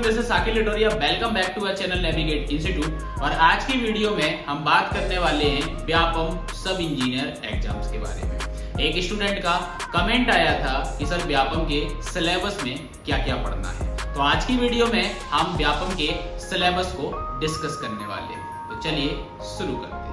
This is Saqib लिटोरिया। Welcome back to our channel navigate institute. और आज की वीडियो में हम बात करने वाले हैं व्यापम सब इंजीनियर एग्जाम्स के बारे में। एक स्टूडेंट का कमेंट आया था कि सर व्यापम के सिलेबस में क्या क्या पढ़ना है, तो आज की वीडियो में हम व्यापम के सिलेबस को डिस्कस करने वाले हैं। तो चलिए शुरू करते हैं।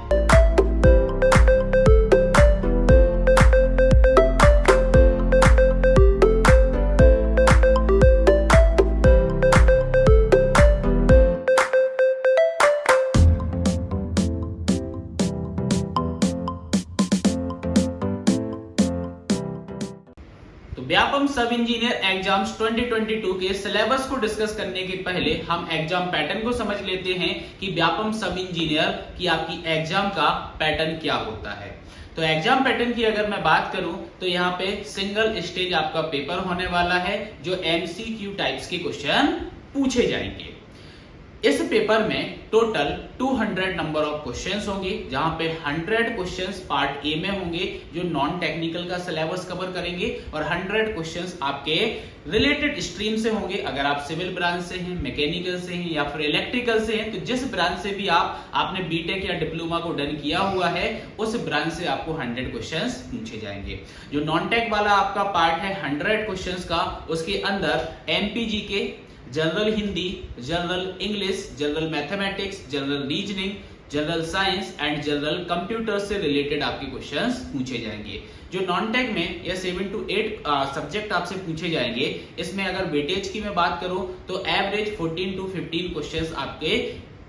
व्यापम सब इंजीनियर एग्जाम्स 2022 के सिलेबस को डिस्कस करने के पहले हम एग्जाम पैटर्न को समझ लेते हैं कि व्यापम सब इंजीनियर की आपकी एग्जाम का पैटर्न क्या होता है। तो एग्जाम पैटर्न की अगर मैं बात करूं तो यहाँ पे सिंगल स्टेज आपका पेपर होने वाला है, जो एमसीक्यू टाइप्स के क्वेश्चन पूछे जाएंगे। इस पेपर में टोटल 200 नंबर ऑफ क्वेश्चंस होंगे, जहां पे 100 क्वेश्चंस पार्ट ए में होंगे जो नॉन टेक्निकल का सिलेबस कवर करेंगे, और 100 क्वेश्चंस आपके रिलेटेड स्ट्रीम से होंगे। अगर आप सिविल ब्रांच से हैं, मैकेनिकल से हैं या फिर इलेक्ट्रिकल से हैं, तो जिस ब्रांच से भी आपने बीटेक या डिप्लोमा को डन किया हुआ है, उस ब्रांच से आपको 100 क्वेश्चंस पूछे जाएंगे। जो नॉन टेक वाला आपका पार्ट है 100 क्वेश्चंस का, उसके अंदर एमपीजी के general Hindi, general English, general mathematics, general reasoning, general science and general computer से रिलेटेड आपके क्वेश्चंस पूछे जाएंगे। जो नॉन टेक में या 7 to 8 सब्जेक्ट आपसे पूछे जाएंगे, इसमें अगर वेटेज की मैं बात करूं तो एवरेज 14 to 15 क्वेश्चंस आपके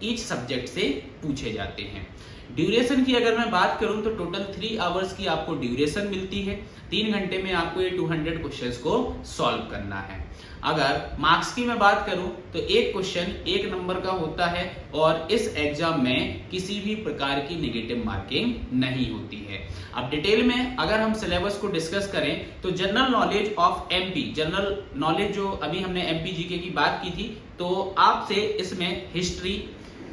ईच सब्जेक्ट से पूछे जाते हैं। ड्यूरेशन की अगर मैं बात करूं तो टोटल 3 आवर्स की आपको ड्यूरेशन मिलती है। 3 घंटे में आपको ये 200 क्वेश्चंस को सॉल्व करना है। अगर मार्क्स की मैं बात करूं तो एक क्वेश्चन 1 नंबर का होता है, और इस एग्जाम में किसी भी प्रकार की नेगेटिव मार्किंग नहीं होती है। अब डिटेल में अगर हम सिलेबस को डिस्कस करें तो general knowledge of MP, general knowledge जो अभी हमने एमपी जीके की बात की थी, तो आपसे इसमें हिस्ट्री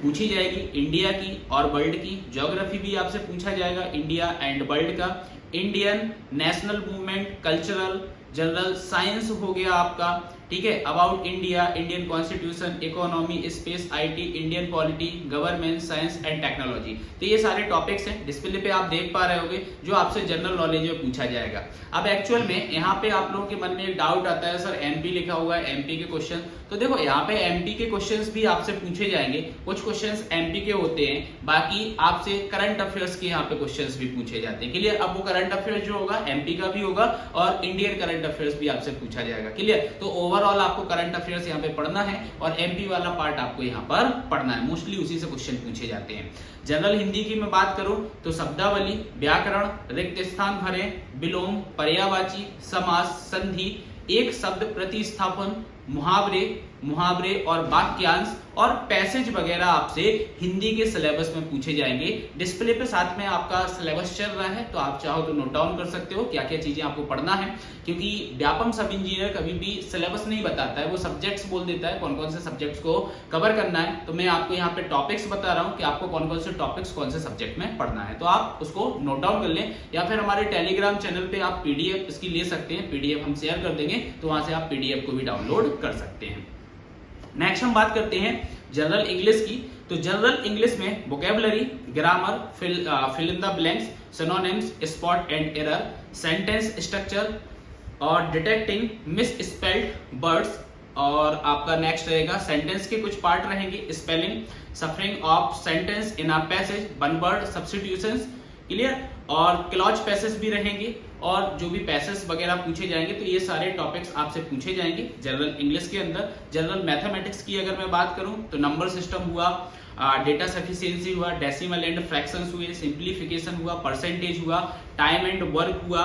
पूछी जाएगी इंडिया की और वर्ल्ड की। ज्योग्राफी भी आपसे पूछा जाएगा इंडिया एंड वर्ल्ड का। Indian national movement, cultural, general science हो गया आपका, ठीक है, about India, Indian constitution, economy, space, IT, Indian polity, government, science and technology. तो ये सारे टॉपिक्स हैं, डिस्प्ले पे आप देख पा रहे होंगे, जो आपसे जनरल नॉलेज में पूछा जाएगा। अब एक्चुअल में यहाँ पे आप लोगों के मन में एक डाउट आता है, सर एमपी लिखा हुआ है, एमपी के क्वेश्चन। तो देखो यहाँ पे एमपी के क्वेश्चंस भी आपसे पूछे जाएंगे। कुछ क्वेश्चंस एमपी के होते हैं, बाकी आपसे करंट अफेयर्स के यहाँ पे क्वेश्चंस भी पूछे जाते हैं। क्लियर? अब वो करंट अफेयर्स जो होगा एमपी का भी होगा और इंडियन करंट अफेयर्स भी आपसे पूछा जाएगा। क्लियर? तो ओवरऑल आपको करंट अफेयर्स यहाँ पे पढ़ना है और एमपी वाला पार्ट आपको यहाँ पर पढ़ना है। मोस्टली उसी से क्वेश्चन पूछे जाते हैं। जनरल हिंदी की मैं बात करूं तो शब्दावली, व्याकरण, रिक्त स्थान भरें, विलोम, पर्यायवाची, समास, संधि, एक शब्द प्रतिस्थापन, मुहावरे और वाक्यांश और पैसेज वगैरह आपसे हिंदी के सिलेबस में पूछे जाएंगे। डिस्प्ले पे साथ में आपका सिलेबस चल रहा है, तो आप चाहो तो नोट डाउन कर सकते हो क्या क्या चीजें आपको पढ़ना है, क्योंकि व्यापम सब इंजीनियर कभी भी सिलेबस नहीं बताता है, वो सब्जेक्ट्स बोल देता है कौन कौन से सब्जेक्ट्स को कवर करना है। तो मैं आपको यहाँ पे टॉपिक्स बता रहा हूँ कि आपको कौन कौन से टॉपिक्स कौन से सब्जेक्ट में पढ़ना है, तो आप उसको नोट डाउन कर लें, या फिर हमारे टेलीग्राम चैनल पे आप पीडीएफ इसकी ले सकते हैं। पीडीएफ हम शेयर कर देंगे, तो वहां से आप पीडीएफ को भी डाउनलोड कर सकते हैं। नेक्स्ट हम बात करते हैं जनरल इंग्लिश की। तो जनरल इंग्लिश में vocabulary, grammar, fill in the blanks, synonyms, spot and error, sentence structure और डिटेक्टिंग मिसस्पेल्ड वर्ड्स। और आपका नेक्स्ट रहेगा सेंटेंस के कुछ पार्ट रहेंगे, spelling, suffering of sentence in a passage, one word substitutions. Clear? और cloze passage भी रहेंगे, और जो भी पैसेज वगैरह पूछे जाएंगे, तो ये सारे टॉपिक्स आपसे पूछे जाएंगे जनरल इंग्लिश के अंदर। जनरल मैथमेटिक्स की अगर मैं बात करूं तो नंबर सिस्टम हुआ, डेटा सफिशिएंसी हुआ, डेसिमल एंड फ्रैक्शंस हुए, सिंप्लीफिकेशन हुआ, परसेंटेज हुआ, टाइम एंड वर्क हुआ,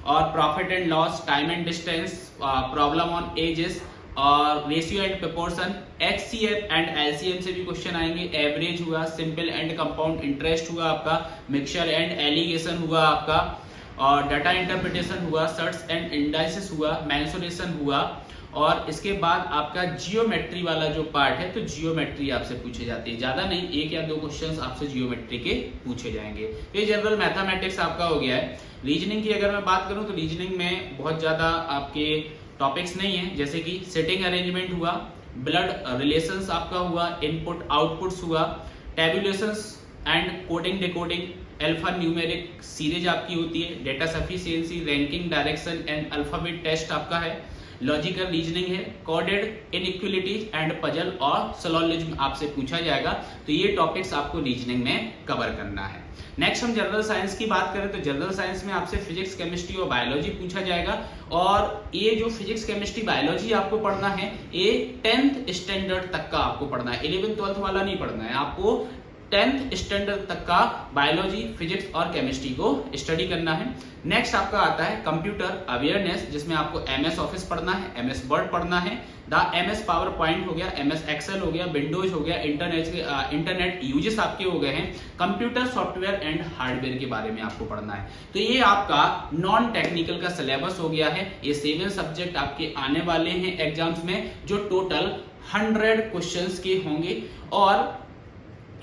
और profit and loss, time and distance, problem on ages, और ratio and proportion, HCF and LCM से भी क्वेश्चन आएंगे। एवरेज हुआ, सिंपल एंड कंपाउंड इंटरेस्ट हुआ आपका, मिक्सचर एंड एलिगेशन हुआ आपका, और डाटा इंटरप्रिटेशन हुआ, सर्च एंड इंडाइसिस हुआ, मेंसुरेशन हुआ, और इसके बाद आपका जियोमेट्री वाला जो पार्ट है, तो जियोमेट्री आपसे पूछे जाती है, ज्यादा नहीं, 1 या 2 क्वेश्चंस आपसे जियोमेट्री के पूछे जाएंगे। तो ये जनरल मैथमेटिक्स आपका हो गया है। रीजनिंग की अगर मैं बात करूं तो रीजनिंग में बहुत ज्यादा आपके टॉपिक्स नहीं है, जैसे कि सिटिंग अरेंजमेंट हुआ, ब्लड रिलेशंस आपका हुआ, इनपुट आउटपुट्स हुआ, tabulations and coding decoding, alpha numeric series आपकी होती है, data sufficiency, ranking, direction and alphabet test आपका है, लॉजिकल रीजनिंग है, कोडेड इनइक्वालिटीज एंड पजल और सिलोजिज्म आपसे पूछा जाएगा। तो ये टॉपिक्स आपको रीजनिंग में कवर करना है। नेक्स्ट हम जनरल साइंस की बात करें तो जनरल साइंस में आपसे फिजिक्स, केमिस्ट्री और बायोलॉजी पूछा जाएगा। और ये जो फिजिक्स, केमिस्ट्री, बायोलॉजी आपको पढ़ना है, ये 10th स्टैंडर्ड तक का आपको पढ़ना है, 11th 12th वाला नहीं पढ़ना है आपको। 10th स्टैंडर्ड तक का बायोलॉजी, फिजिक्स और केमिस्ट्री को स्टडी करना है। नेक्स्ट आपका आता है कंप्यूटर अवेयरनेस, जिसमें आपको एमएस ऑफिस पढ़ना है, एमएस वर्ड पढ़ना है, द एमएस पावर पॉइंट हो गया, एमएस एक्सेल हो गया, विंडोज हो गया, इंटरनेट यूजेस आपके हो गए हैं, कंप्यूटर सॉफ्टवेयर एंड हार्डवेयर के बारे में आपको पढ़ना है। तो ये आपका नॉन टेक्निकल का सिलेबस हो गया है। ये 7 सब्जेक्ट आपके आने वाले हैं एग्जाम्स में, जो टोटल 100 क्वेश्चंस के होंगे। और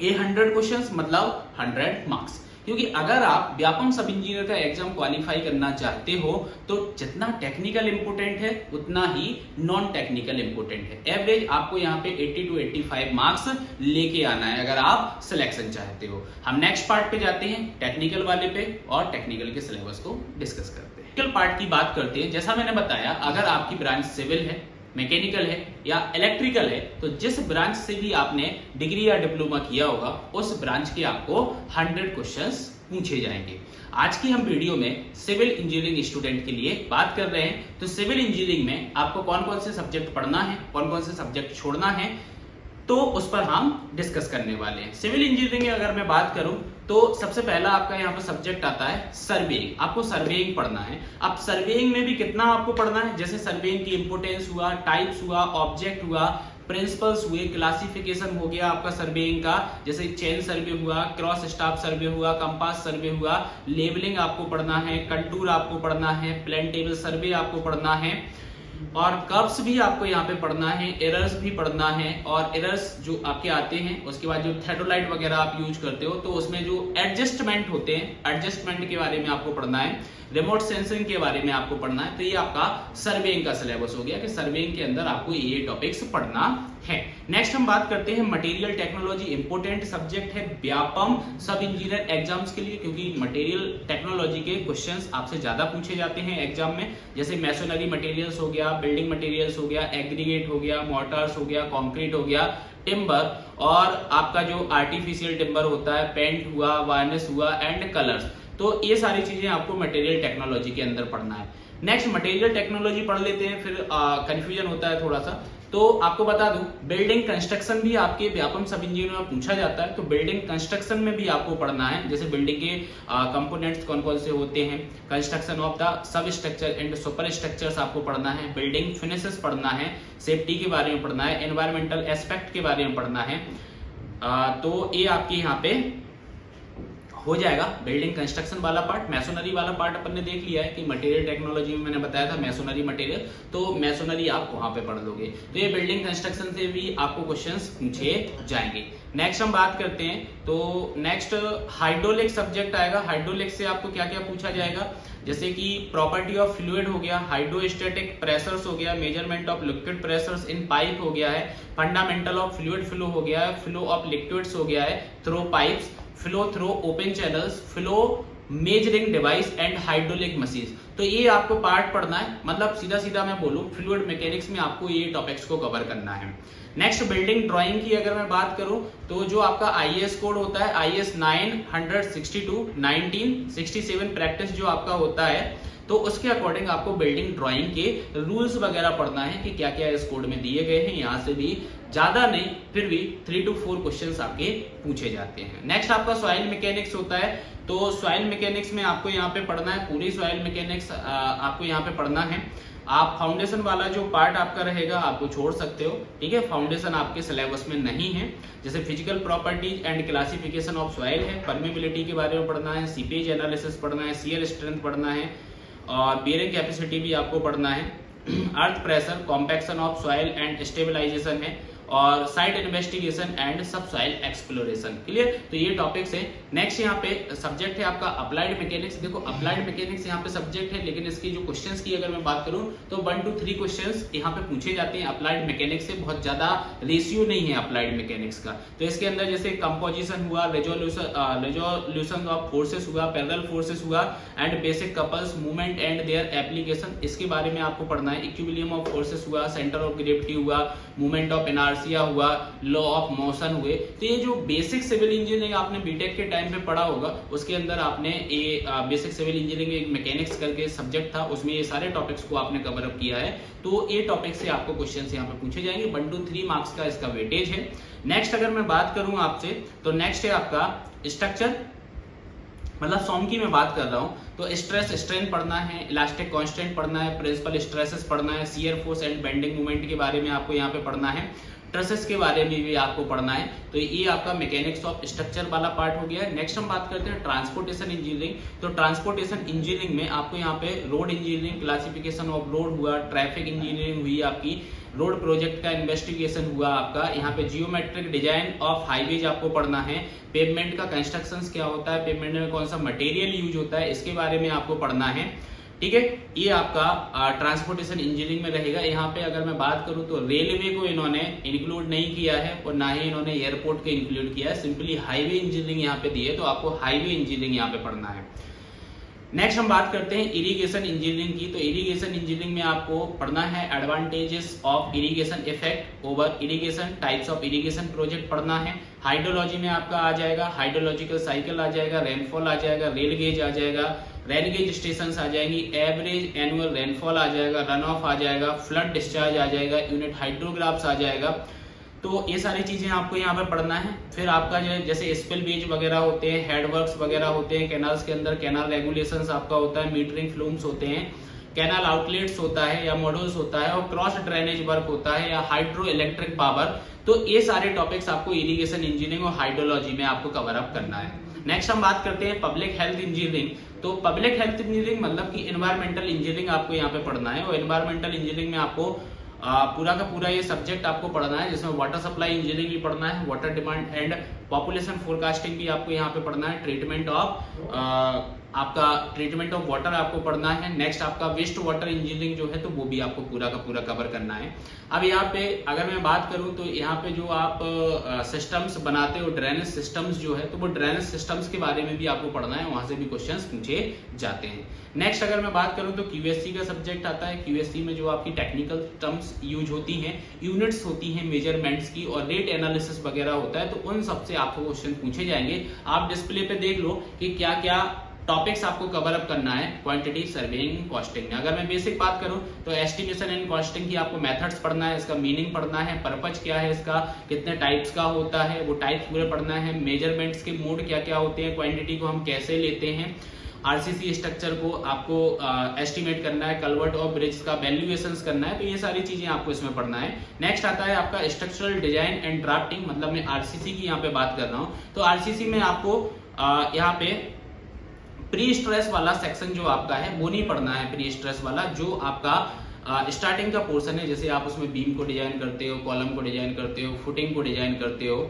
ये 100 क्वेश्चंस मतलब 100 मार्क्स, क्योंकि अगर आप व्यापम सब इंजीनियर का एग्जाम क्वालिफाई करना चाहते हो तो जितना टेक्निकल इंपोर्टेंट है उतना ही नॉन टेक्निकल इंपोर्टेंट है। एवरेज आपको यहाँ पे 80 to 85 मार्क्स लेके आना है अगर आप सिलेक्शन चाहते हो। हम नेक्स्ट पार्ट पे जाते हैं, टेक्निकल वाले पे, और टेक्निकल के सिलेबस को डिस्कस करते हैं। टेक्निकल पार्ट की बात करते हैं। जैसा मैंने बताया, अगर आपकी ब्रांच सिविल है, मैकेनिकल है या इलेक्ट्रिकल है, तो जिस ब्रांच से भी आपने डिग्री या डिप्लोमा किया होगा उस ब्रांच के आपको 100 क्वेश्चंस पूछे जाएंगे। आज की हम वीडियो में सिविल इंजीनियरिंग स्टूडेंट के लिए बात कर रहे हैं। तो सिविल इंजीनियरिंग में आपको कौन कौन से सब्जेक्ट पढ़ना है, कौन कौन से सब्जेक्ट छोड़ना है, तो उस पर हम डिस्कस करने वाले हैं। सिविल इंजीनियरिंग में अगर मैं बात करूं तो सबसे पहला आपका यहाँ पर सब्जेक्ट आता है सर्वेइंग। आपको सर्वेइंग पढ़ना है। अब सर्वेइंग में भी कितना आपको पढ़ना है, जैसे सर्वेइंग की इंपोर्टेंस हुआ, टाइप्स हुआ, ऑब्जेक्ट हुआ, प्रिंसिपल्स हुए, क्लासिफिकेशन हो गया आपका सर्वेइंग का, जैसे चेन सर्वे हुआ, क्रॉस स्टाफ सर्वे हुआ, कंपास सर्वे हुआ, लेबलिंग आपको पढ़ना है, कंटूर आपको पढ़ना है, प्लेन टेबल सर्वे आपको पढ़ना है, और कर्व्स भी आपको यहाँ पे पढ़ना है, एरर्स भी पढ़ना है। और एरर्स जो आपके आते हैं, उसके बाद जो थ्रेडोलाइट वगैरह आप यूज करते हो तो उसमें जो एडजस्टमेंट होते हैं, एडजस्टमेंट के बारे में आपको पढ़ना है, रिमोट सेंसिंग के बारे में आपको पढ़ना है। तो ये आपका सर्वेइंग का सिलेबस हो गया कि सर्वेइंग के अंदर आपको ये टॉपिक्स पढ़ना है। नेक्स्ट हम बात करते हैं मटेरियल टेक्नोलॉजी। इंपोर्टेंट सब्जेक्ट है व्यापम सब इंजीनियर एग्जाम्स के लिए, क्योंकि मटेरियल टेक्नोलॉजी के क्वेश्चंस आपसे ज्यादा पूछे जाते हैं एग्जाम में। जैसे मैसोनरी मटेरियल्स हो गया, बिल्डिंग मटेरियल्स हो गया, एग्रीगेट हो गया, मोटर्स हो गया, कॉन्क्रीट हो गया, टिम्बर, और आपका जो आर्टिफिशियल टिम्बर होता है, पेंट हुआ, वार्निश हुआ एंड कलर्स। तो ये सारी चीजें आपको मटेरियल टेक्नोलॉजी के अंदर पढ़ना है। नेक्स्ट मटेरियल टेक्नोलॉजी पढ़ लेते हैं, फिर कंफ्यूजन होता है थोड़ा सा। तो आपको बता दूं, बिल्डिंग कंस्ट्रक्शन भी आपके व्यापम सब इंजीनियर में पूछा जाता है। तो बिल्डिंग कंस्ट्रक्शन में भी आपको पढ़ना है, जैसे बिल्डिंग के कंपोनेंट्स कौन कौन से होते हैं, construction of the sub structure and super structures आपको पढ़ना है, बिल्डिंग फिनिशेस पढ़ना है, सेफ्टी के बारे में पढ़ना है, एनवायरमेंटल एस्पेक्ट के बारे में पढ़ना है। तो ये आपके यहाँ पे हो जाएगा बिल्डिंग कंस्ट्रक्शन वाला पार्ट। मैसोनरी वाला पार्ट अपन ने देख लिया है कि मटेरियल टेक्नोलॉजी में मैंने बताया था मैसोनरी मटेरियल, तो मैसोनरी आप वहां पे पढ़ लोगे। तो ये बिल्डिंग कंस्ट्रक्शन से भी आपको क्वेश्चंस पूछे जाएंगे। नेक्स्ट हम बात करते हैं, तो नेक्स्ट हाइड्रोलिक सब्जेक्ट आएगा। हाइड्रोलिक से आपको क्या क्या पूछा जाएगा, जैसे कि प्रॉपर्टी ऑफ फ्लूइड हो गया, हाइड्रोस्टैटिक प्रेशर्स हो गया, measurement of liquid pressures in pipe हो गया है, फंडामेंटल ऑफ फ्लूइड फ्लो हो गया है, फ्लो ऑफ लिक्विड्स हो गया है, through pipes, flow through open channels, flow measuring device and hydraulic machine. तो ये आपको पार्ट पढ़ना है, मतलब सीधा सीधा मैं बोलूं फ्लूइड मैकेनिक्स में आपको ये टॉपिक्स को कवर करना है। नेक्स्ट बिल्डिंग ड्राइंग की अगर मैं बात करूं तो जो आपका आईएएस कोड होता है, आईएएस 962 1967 प्रैक्टिस जो आपका होता है, तो उसके अकॉर्डिंग आपको बिल्डिंग ड्राइंग के रूल्स वगैरह पढ़ना है कि क्या क्या इस कोड में दिए गए हैं। यहाँ से भी ज्यादा नहीं, फिर भी 3 to 4 क्वेश्चंस आपके पूछे जाते हैं। नेक्स्ट आपका सॉइल मैकेनिक्स होता है, तो सॉइल मैकेनिक्स में आपको यहाँ पे पढ़ना है, पूरी सॉइल मैकेनिक्स आपको यहाँ पे पढ़ना है। आप फाउंडेशन वाला जो पार्ट आपका रहेगा आपको छोड़ सकते हो, ठीक है, फाउंडेशन आपके सिलेबस में नहीं है। जैसे physical properties and classification of soil है, परमेबिलिटी के बारे में पढ़ना है, सीपेज एनालिसिस पढ़ना है, शियर स्ट्रेंथ पढ़ना है, और बेयरिंग कैपेसिटी भी आपको पढ़ना है, earth pressure, compaction of soil and stabilisation है, और site investigation and subsoil exploration. Clear? तो ये टॉपिक्स है। नेक्स्ट यहाँ पे सब्जेक्ट है आपका अप्लाइड मैकेनिक्स। देखो अप्लाइड मैकेनिक्स यहाँ पे सब्जेक्ट है, लेकिन इसकी जो क्वेश्चंस की अगर मैं बात करूं तो 1 to 3 क्वेश्चंस यहाँ पे पूछे जाते हैं अप्लाइड मैकेनिक्स से। बहुत ज्यादा रेशियो नहीं है अप्लाइड मैकेनिक्स का। तो इसके अंदर जैसे कंपोजिशन हुआ, रेजोल्यूशन ऑफ फोर्सेस हुआ, पैरेलल फोर्सेस हुआ and basic couples movement and their application, इसके बारे में आपको पढ़ना है। इक्विलिब्रियम ऑफ फोर्सेस हुआ, सेंटर ऑफ ग्रेविटी हुआ, मूवमेंट ऑफ इनर्शिया हुआ, लॉ ऑफ मोशन हुए। तो ये जो बेसिक सिविल इंजीनियरिंग आपने बीटेक के टाइम पे पढ़ा होगा, उसके अंदर आपने ये बेसिक सिविल इंजीनियरिंग एक मैकेनिक्स करके सब्जेक्ट था, उसमें ये सारे टॉपिक्स को आपने कवर अप किया है। तो ये टॉपिक से आपको क्वेश्चंस यहाँ पे पूछे जाएंगे। 1 to 3 मार्क्स का इसका वेटेज है। नेक्स्ट अगर मैं बात करूं आपसे तो नेक्स्ट है आपका स्ट्रक्चर, मतलब सॉम की मैं बात कर रहा हूं तो स्ट्रेस स्ट्रेन पढ़ना है, इलास्टिक कांस्टेंट पढ़ना है, प्रिंसिपल स्ट्रेसेस पढ़ना है, shear force and bending moment के बारे में आपको यहाँ पे पढ़ना है, ट्रसेस के बारे में भी आपको पढ़ना है। तो ये आपका मैकेनिक्स ऑफ स्ट्रक्चर वाला पार्ट हो गया है। नेक्स्ट हम बात करते हैं ट्रांसपोर्टेशन इंजीनियरिंग। तो ट्रांसपोर्टेशन इंजीनियरिंग में आपको यहाँ पे road engineering, classification of road हुआ, ट्रैफिक इंजीनियरिंग हुई आपकी, रोड प्रोजेक्ट का इन्वेस्टिगेशन हुआ आपका, यहाँ पे जियोमेट्रिक डिजाइन ऑफ हाईवेज आपको पढ़ना है, पेवमेंट का कंस्ट्रक्शन क्या होता है, पेवमेंट में कौन सा मटेरियल यूज होता है, इसके बारे में आपको पढ़ना है। ठीक है, ये आपका ट्रांसपोर्टेशन इंजीनियरिंग में रहेगा। यहाँ पे अगर मैं बात करूं तो रेलवे को इन्होंने इंक्लूड नहीं किया है और ना ही इन्होंने एयरपोर्ट को इंक्लूड किया है, सिंपली हाईवे इंजीनियरिंग यहाँ पे दी है, तो आपको हाईवे इंजीनियरिंग यहाँ पे पढ़ना है। नेक्स्ट हम बात करते हैं इरिगेशन इंजीनियरिंग की। तो इरिगेशन इंजीनियरिंग में आपको पढ़ना है advantages of irrigation effect over irrigation, types of irrigation project पढ़ना है। हाइड्रोलॉजी में आपका आ जाएगा, हाइड्रोलॉजिकल साइकिल आ जाएगा, रेनफॉल आ जाएगा, रेल गेज आ जाएगा, रेन गेज स्टेशन आ जाएंगी, एवरेज एनुअल रेनफॉल आ जाएगा, रन ऑफ आ जाएगा, फ्लड डिस्चार्ज आ जाएगा, यूनिट हाइड्रोग्राफ्स आ जाएगा। तो ये सारी चीजें आपको यहाँ पे पढ़ना है। फिर आपका जो जैसे स्पिल बेज वगैरह होते हैं, हेडवर्क्स वगैरह होते हैं, कैनाल्स के अंदर कैनाल रेगुलेशंस आपका होता है, मीटरिंग फ्लूम्स होते हैं, कैनाल आउटलेट्स होता है या मॉड्यूल्स होता है, और क्रॉस ड्रेनेज वर्क होता है या हाइड्रो इलेक्ट्रिक पावर। तो ये सारे टॉपिक्स आपको इरिगेशन इंजीनियरिंग और हाइड्रोलॉजी में आपको कवर अप करना है। नेक्स्ट हम बात करते हैं पब्लिक हेल्थ इंजीनियरिंग। तो पब्लिक हेल्थ इंजीनियरिंग मतलब कि एनवायरमेंटल इंजीनियरिंग आपको यहाँ पे पढ़ना है, और एनवायरमेंटल इंजीनियरिंग में आपको पूरा का पूरा ये सब्जेक्ट आपको पढ़ना है, जिसमें वाटर सप्लाई इंजीनियरिंग भी पढ़ना है, water demand and population forecasting भी आपको यहाँ पे पढ़ना है, ट्रीटमेंट ऑफ आपका ट्रीटमेंट ऑफ वाटर आपको पढ़ना है। नेक्स्ट आपका वेस्ट वाटर इंजीनियरिंग जो है तो वो भी आपको पूरा का पूरा कवर करना है। अब यहाँ पे अगर मैं बात करूं तो यहाँ पे जो आप सिस्टम्स बनाते हो, ड्रेनेज सिस्टम्स जो है, तो वो ड्रेनेज सिस्टम्स के बारे में भी आपको पढ़ना है, वहां से भी क्वेश्चंस पूछे जाते हैं। नेक्स्ट अगर मैं बात करूं तो क्यूएससी का सब्जेक्ट आता है। क्यूएससी में जो आपकी टेक्निकल टर्म्स यूज होती हैं, यूनिट्स होती हैं मेजरमेंट्स की, और रेट एनालिसिस वगैरह होता है, तो उन सबसे आपको क्वेश्चन पूछे जाएंगे। आप डिस्प्ले पे देख लो कि क्या क्या टॉपिक्स आपको कवर अप करना है क्वांटिटी सर्वेइंग कॉस्टिंग में। अगर मैं बेसिक बात करूं तो एस्टिमेशन एंड कॉस्टिंग की आपको मेथड्स पढ़ना है, इसका मीनिंग पढ़ना है, पर्पज क्या है इसका, कितने टाइप्स का होता है, वो टाइप्स पूरे पढ़ना है, मेजरमेंट्स के मोड क्या क्या होते हैं, क्वांटिटी को हम कैसे लेते हैं, आरसीसी स्ट्रक्चर को आपको एस्टिमेट करना है, कलवर्ट और ब्रिज का वैल्यूएशंस करना है, तो ये सारी चीजें आपको इसमें पढ़ना है। नेक्स्ट आता है आपका स्ट्रक्चरल डिजाइन एंड ड्राफ्टिंग, मतलब मैं आरसीसी की यहाँ पे बात कर रहा हूँ। तो आरसीसी में आपको यहाँ पे प्री स्ट्रेस वाला सेक्शन जो आपका है वो नहीं पढ़ना है। प्री स्ट्रेस वाला जो आपका स्टार्टिंग का पोर्शन है, जैसे आप उसमें बीम को डिजाइन करते हो, कॉलम को डिजाइन करते हो, फुटिंग को डिजाइन करते हो,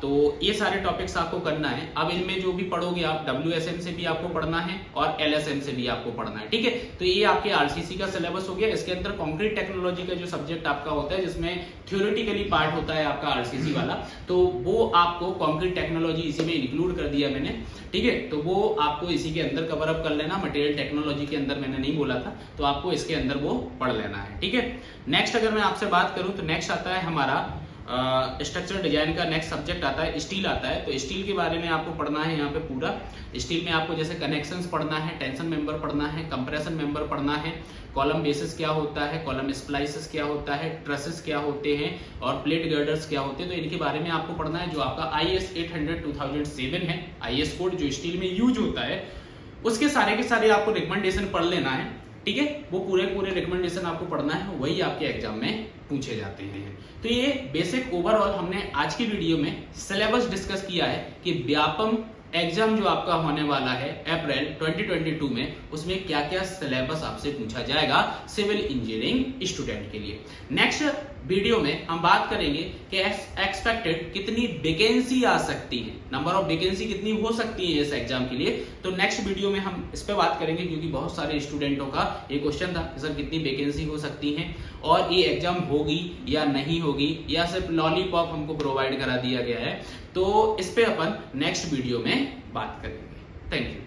तो ये सारे टॉपिक्स आपको करना है। अब इनमें जो भी पढ़ोगे आप, WSM से भी आपको पढ़ना है और LSM से भी आपको पढ़ना है, ठीक है। तो ये आपके RCC का सिलेबस हो गया। इसके अंदर कंक्रीट टेक्नोलॉजी का जो सब्जेक्ट आपका होता है, जिसमें थ्योरेटिकली पार्ट होता है आपका RCC वाला, तो वो आपको कंक्रीट टेक्नोलॉजी इसी में इंक्लूड कर दिया मैंने, ठीक है। तो वो आपको इसी के अंदर कवर अप कर लेना। मटेरियल टेक्नोलॉजी के अंदर मैंने नहीं बोला था, तो आपको इसके अंदर वो पढ़ लेना है, ठीक है। नेक्स्ट अगर मैं आपसे बात करूं तो नेक्स्ट आता है हमारा स्ट्रक्चर डिजाइन का नेक्स्ट सब्जेक्ट आता है, स्टील आता है। तो स्टील के बारे में आपको पढ़ना है यहाँ पे पूरा। स्टील में आपको जैसे कनेक्शंस पढ़ना है, टेंशन मेंबर पढ़ना है, कंप्रेशन मेंबर पढ़ना है, कॉलम बेसिस क्या होता है, कॉलम स्प्लाइसेस क्या होता है, ट्रसेस क्या होते हैं और प्लेट गर्डर्स क्या होते हैं, तो इनके बारे में आपको पढ़ना है। जो आपका IS 800 2007 है, IS कोड जो स्टील में यूज होता है, उसके सारे के सारे आपको रिकमेंडेशन पढ़ लेना है, ठीक है। वो पूरे रिकमेंडेशन आपको पढ़ना है, वही आपके एग्जाम में पूछे जाते हैं। तो ये बेसिक ओवरऑल हमने आज की वीडियो में सिलेबस डिस्कस किया है कि व्यापम एग्जाम जो आपका होने वाला है अप्रैल 2022 में, उसमें क्या क्या सिलेबस आपसे पूछा जाएगा सिविल इंजीनियरिंग स्टूडेंट के लिए। नेक्स्ट वीडियो में हम बात करेंगे कि एक्सपेक्टेड कितनी वैकेंसी आ सकती है, नंबर ऑफ वैकेंसी कितनी हो सकती है इस एग्जाम के लिए। तो नेक्स्ट वीडियो में हम इस पे बात करेंगे, क्योंकि बहुत सारे स्टूडेंटों का ये क्वेश्चन था कि सर कितनी वैकेंसी हो सकती है और ये एग्जाम होगी या नहीं होगी या सिर्फ लॉलीपॉप हमको प्रोवाइड करा दिया गया है। तो इस पे अपन नेक्स्ट वीडियो में बात करेंगे। Thank you.